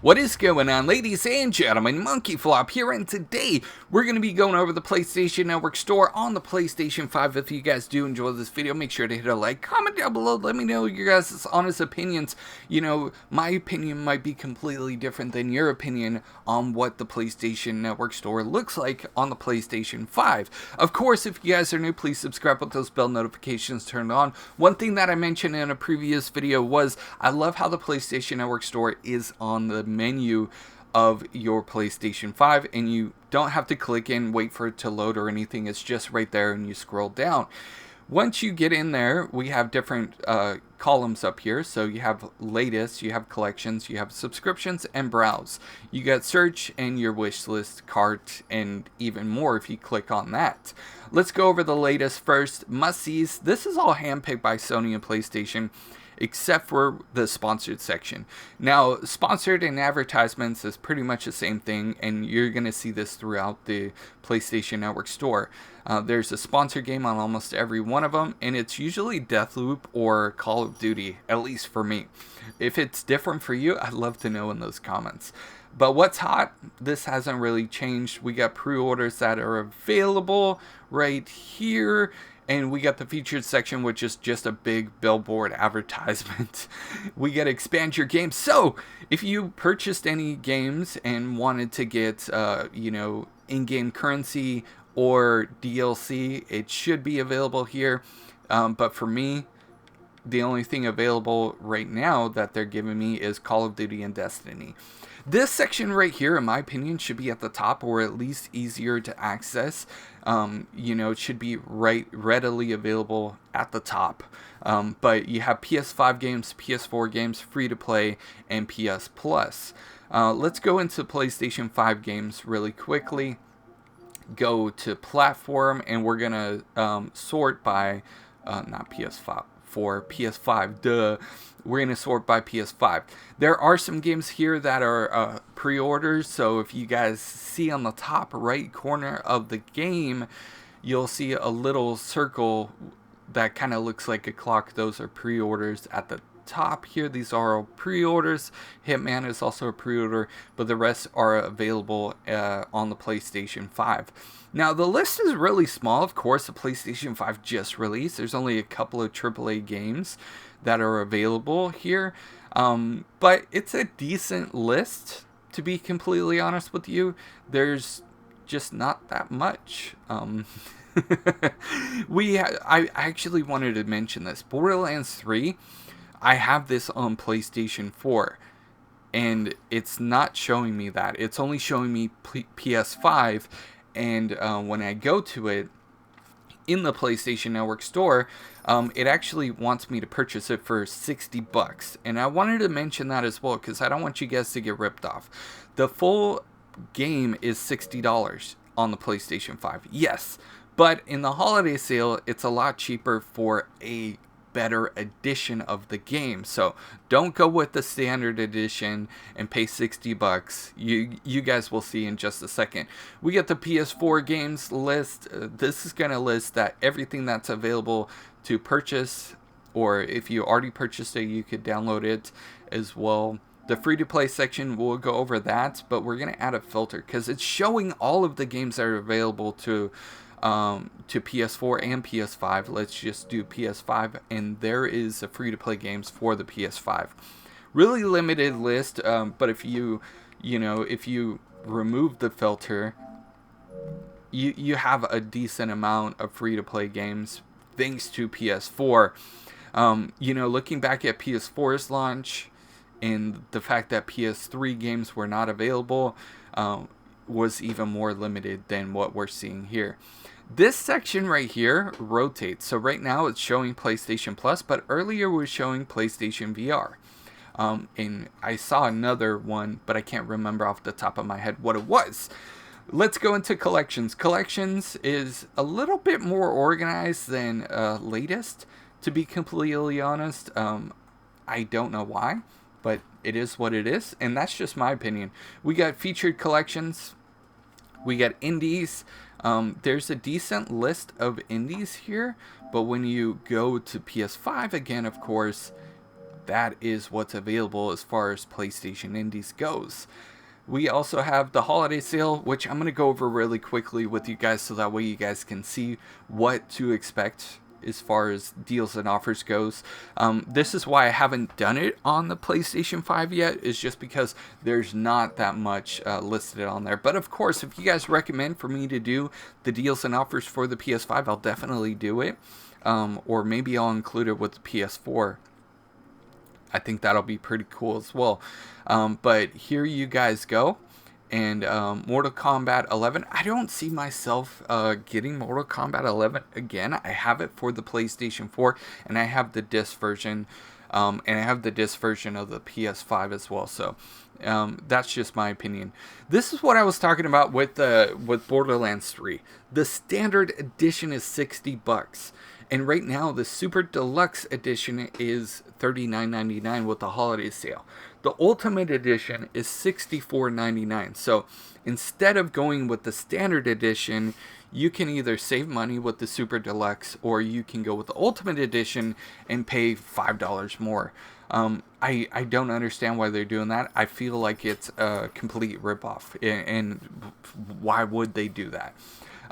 What is going on, ladies and gentlemen? MonkeyFlop here, and today we're going to be going over the PlayStation Network store on the PlayStation 5. If you guys do enjoy this video, make sure to hit a like, comment down below, let me know your guys' honest opinions. You know, my opinion might be completely different than your opinion on what the PlayStation Network store looks like on the PlayStation 5. Of course, if you guys are new, please subscribe with those bell notifications turned on. One thing that I mentioned in a previous video was I love how the PlayStation Network store is on the menu of your PlayStation 5, and you don't have to click in, wait for it to load or anything. It's just right there and you scroll down. Once you get in there, we have different columns up here. So you have latest, you have collections, you have subscriptions, and browse. You got search and your wish list, cart, and even more if you click on that. Let's go over the latest first. Must-sees. This is all handpicked by Sony and PlayStation, except for the sponsored section. Now, sponsored and advertisements is pretty much the same thing, and you're going to see this throughout the PlayStation Network store. There's a sponsored game on almost every one of them, and it's usually Deathloop or Call of Duty, at least for me. If it's different for you, I'd love to know in those comments. But what's hot, this hasn't really changed. We got pre-orders that are available right here. And we got the featured section, which is just a big billboard advertisement. We get expand your game. So if you purchased any games and wanted to get, you know, in-game currency or DLC, it should be available here. But for me, the only thing available right now that they're giving me is Call of Duty and Destiny. This section right here, in my opinion, should be at the top, or at least easier to access. You know, it should be readily available at the top. But you have PS5 games, PS4 games, free to play, and PS Plus. Let's go into PlayStation 5 games really quickly. Go to platform, and we're gonna sort by not PS5. For PS5, duh. We're going to sort by PS5. There are some games here that are pre-orders, so if you guys see on the top right corner of the game, you'll see a little circle that kind of looks like a clock. Those are pre-orders at the top here. These are all pre-orders. Hitman is also a pre-order, but the rest are available on the PlayStation 5. Now, the list is really small. Of course, the PlayStation 5 just released. There's only a couple of AAA games that are available here. But it's a decent list, to be completely honest with you. There's just not that much. I actually wanted to mention this. Borderlands 3, I have this on PlayStation 4. And it's not showing me that. It's only showing me PS5. And when I go to it in the PlayStation Network store, it actually wants me to purchase it for $60. And I wanted to mention that as well, because I don't want you guys to get ripped off. The full game is $60 on the PlayStation 5. Yes, but in the holiday sale, it's a lot cheaper for a better edition of the game. So don't go with the standard edition and pay $60. You guys will see in just a second. We get the PS4 games list. This is going to list that everything that's available to purchase, or if you already purchased it, you could download it as well. The free-to-play section, we'll go over that, but we're going to add a filter because it's showing all of the games that are available to PS4 and PS5. Let's just do PS5, and there is a free-to-play games for the PS5. Really limited list, but if you remove the filter, you have a decent amount of free-to-play games thanks to PS4. You know, looking back at PS4's launch and the fact that PS3 games were not available, was even more limited than what we're seeing here. This section right here rotates. So right now it's showing PlayStation Plus, but earlier was showing PlayStation VR. And I saw another one, but I can't remember off the top of my head what it was. Let's go into collections. Collections is a little bit more organized than latest, to be completely honest. I don't know why, but it is what it is, and that's just my opinion. We got featured collections. We got indies. There's a decent list of indies here, but when you go to PS5 again, of course, that is what's available as far as PlayStation Indies goes. We also have the holiday sale, which I'm going to go over really quickly with you guys so that way you guys can see what to expect as far as deals and offers goes. This is why I haven't done it on the PlayStation 5 yet, is just because there's not that much listed on there. But of course, if you guys recommend for me to do the deals and offers for the PS5, I'll definitely do it. Or maybe I'll include it with the PS4. I think that'll be pretty cool as well. But here you guys go. And Mortal Kombat 11, I don't see myself getting Mortal Kombat 11 again. I have it for the PlayStation 4, and I have the disc version, and I have the disc version of the PS5 as well. So that's just my opinion. This is what I was talking about with Borderlands 3. The standard edition is $60. And right now, the Super Deluxe Edition is $39.99 with the holiday sale. The Ultimate Edition is $64.99. So instead of going with the Standard Edition, you can either save money with the Super Deluxe, or you can go with the Ultimate Edition and pay $5 more. I don't understand why they're doing that. I feel like it's a complete ripoff. And why would they do that?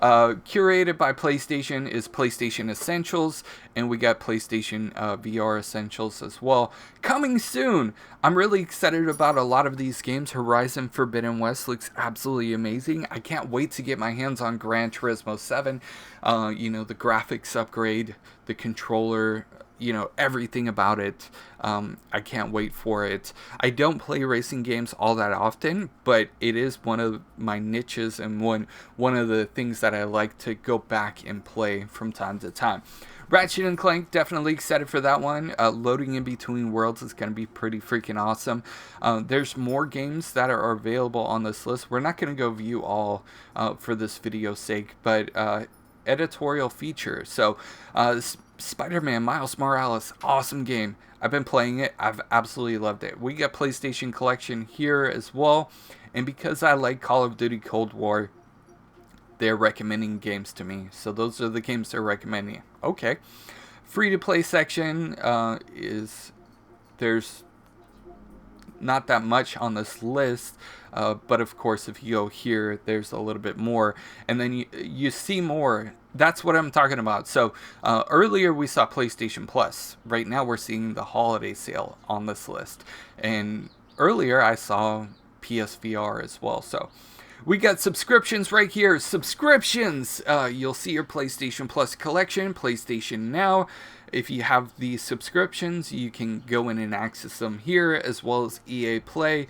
Curated by PlayStation is PlayStation Essentials, and we got PlayStation VR Essentials as well. Coming soon! I'm really excited about a lot of these games. Horizon Forbidden West looks absolutely amazing. I can't wait to get my hands on Gran Turismo 7. You know, the graphics upgrade, the controller, you know, everything about it. I can't wait for it. I don't play racing games all that often, but it is one of my niches and one of the things that I like to go back and play from time to time. Ratchet and Clank, definitely excited for that one. Loading in between worlds is going to be pretty freaking awesome. There's more games that are available on this list. We're not going to go view all for this video's sake, but editorial feature. So Spider-Man Miles Morales, awesome game. I've been playing it. I've absolutely loved it. We got PlayStation Collection here as well. And because I like Call of Duty Cold War, they're recommending games to me. So those are the games they're recommending. Okay. Free-to-play section there's not that much on this list, but of course if you go here, there's a little bit more, and then you see more. That's what I'm talking about. So earlier we saw PlayStation Plus. Right now we're seeing the holiday sale on this list, and earlier I saw PSVR as well. So we got subscriptions right here. Subscriptions! You'll see your PlayStation Plus collection, PlayStation Now. If you have these subscriptions, you can go in and access them here, as well as EA Play.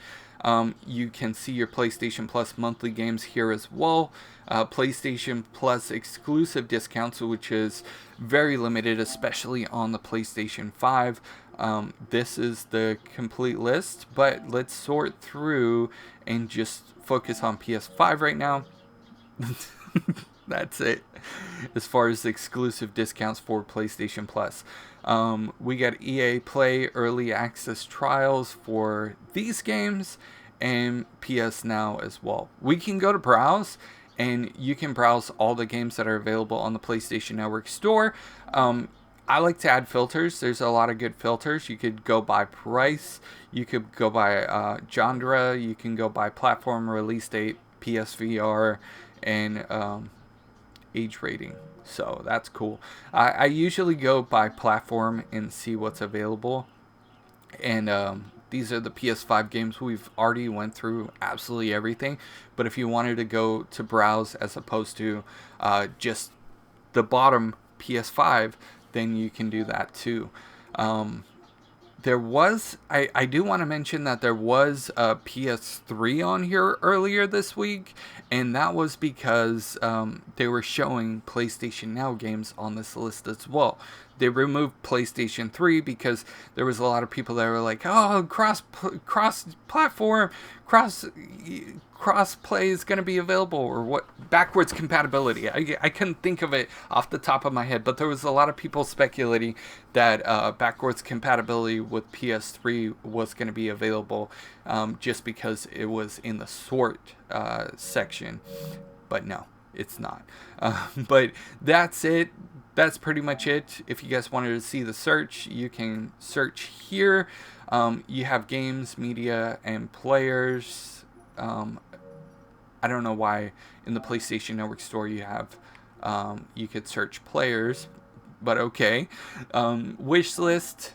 You can see your PlayStation Plus monthly games here as well. PlayStation Plus exclusive discounts, which is very limited, especially on the PlayStation 5. This is the complete list, but let's sort through and just focus on PS5 right now. That's it as far as exclusive discounts for PlayStation Plus. We got EA Play early access trials for these games and PS Now as well. We can go to browse, and you can browse all the games that are available on the PlayStation Network store. I like to add filters. There's a lot of good filters. You could go by price, you could go by genre, you can go by platform, release date, PSVR, and age rating. So that's cool. I usually go by platform and see what's available, and these are the PS5 games. We've already went through absolutely everything, but if you wanted to go to browse as opposed to just the bottom PS5, then you can do that too. There was, I do want to mention that there was a PS3 on here earlier this week, and that was because they were showing PlayStation Now games on this list as well. They removed PlayStation 3 because there was a lot of people that were like, oh, cross-platform, cross-play is going to be available, or what, backwards compatibility. I couldn't think of it off the top of my head, but there was a lot of people speculating that backwards compatibility with PS3 was going to be available just because it was in the sort section. But no, It's not. But that's it. That's pretty much it. If you guys wanted to see the search, you can search here. You have games, media, and players. I don't know why in the PlayStation Network store you have you could search players, but okay. Wish list,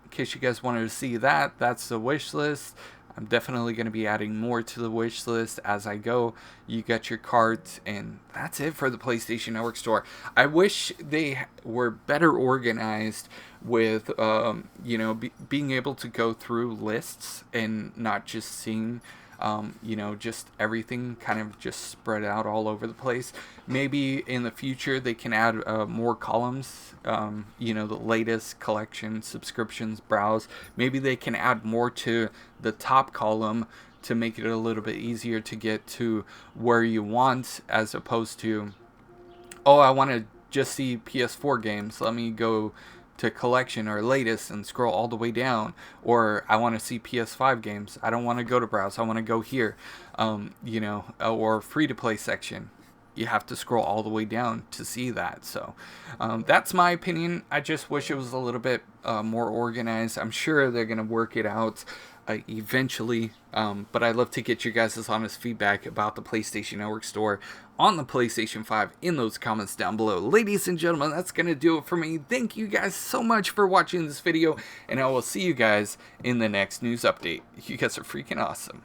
in case you guys wanted to see that, that's the wish list. I'm definitely going to be adding more to the wish list as I go. You got your cart, and that's it for the PlayStation Network store. I wish they were better organized with, you know, being able to go through lists and not just seeing, you know, just everything kind of just spread out all over the place. Maybe in the future they can add more columns, you know, the latest collection, subscriptions, browse. Maybe they can add more to the top column to make it a little bit easier to get to where you want, as opposed to, oh, I want to just see PS4 games, let me go to collection or latest and scroll all the way down. Or I want to see PS5 games, I don't want to go to browse, I want to go here. You know, or free to play section, you have to scroll all the way down to see that. So that's my opinion. I just wish it was a little bit more organized. I'm sure they're gonna work it out eventually, but I'd love to get your guys' honest feedback about the PlayStation Network store on the PlayStation 5 in those comments down below. Ladies and gentlemen, that's gonna do it for me. Thank you guys so much for watching this video, and I will see you guys in the next news update. You guys are freaking awesome.